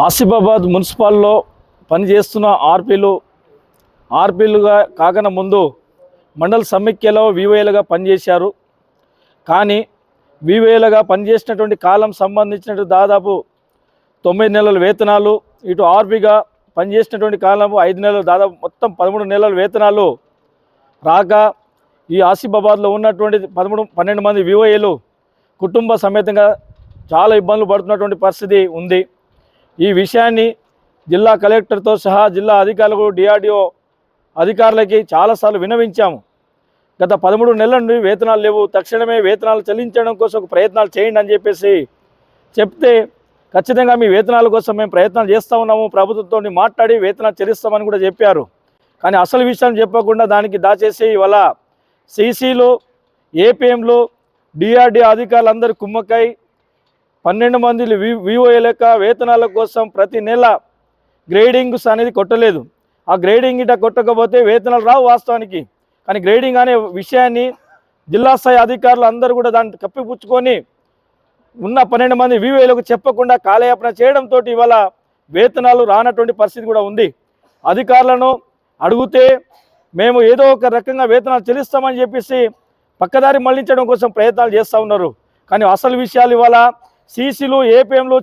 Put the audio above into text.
ఆసిఫాబాద్ మున్సిపాల్లో పనిచేస్తున్న ఆర్పీలుగా కాకన ముందు మండల సమైక్యలో వివోఏలుగా పనిచేశారు. కానీ వివోఏలుగా పనిచేసినటువంటి కాలం సంబంధించినటువంటి దాదాపు 9 నెలల వేతనాలు, ఇటు ఆర్పీగా పనిచేసినటువంటి కాలము 5 నెలలు, దాదాపు మొత్తం 13 నెలల వేతనాలు రాక ఈ ఆసిఫాబాద్లో ఉన్నటువంటి 12 మంది వివోఏలు కుటుంబ సమేతంగా చాలా ఇబ్బందులు పడుతున్నటువంటి పరిస్థితి ఉంది. ఈ విషయాన్ని జిల్లా కలెక్టర్తో సహా జిల్లా అధికారులకు, డిఆర్డిఓ అధికారులకి చాలాసార్లు విన్నవించాము. గత 13 నెలల నుండి వేతనాలు లేవు, తక్షణమే వేతనాలు చెల్లించడం కోసం ఒక ప్రయత్నాలు చేయండి అని చెప్పేసి చెప్తే, ఖచ్చితంగా మీ వేతనాల కోసం మేము ప్రయత్నాలు చేస్తూ ఉన్నాము, ప్రభుత్వంతో మాట్లాడి వేతనాలు చెల్లిస్తామని కూడా చెప్పారు. కానీ అసలు విషయం చెప్పకుండా దానికి దాచేసి ఇవాళ సీసీలు, ఏపీఎంలు, డిఆర్డిఓ అధికారులందరూ కుమ్మక్కై 12 మంది వివోఏల యొక్క వేతనాల కోసం ప్రతి నెల గ్రేడింగ్స్ అనేది కొట్టలేదు. ఆ గ్రేడింగ్ ఇట కొట్టకపోతే వేతనాలు రావు వాస్తవానికి. కానీ గ్రేడింగ్ అనే విషయాన్ని జిల్లా స్థాయి అధికారులు అందరూ కూడా దాన్ని కప్పిపుచ్చుకొని ఉన్న 12 మంది వివోఏలకు చెప్పకుండా కాలయాపన చేయడంతో ఇవాళ వేతనాలు రానటువంటి పరిస్థితి కూడా ఉంది. అధికారులను అడిగితే మేము ఏదో ఒక రకంగా వేతనాలు చెల్లిస్తామని చెప్పేసి పక్కదారి మళ్లించడం కోసం ప్రయత్నాలు చేస్తూ ఉన్నారు. కానీ అసలు విషయాలు ఇవాళ సీసీలు, ఏపీఎంలు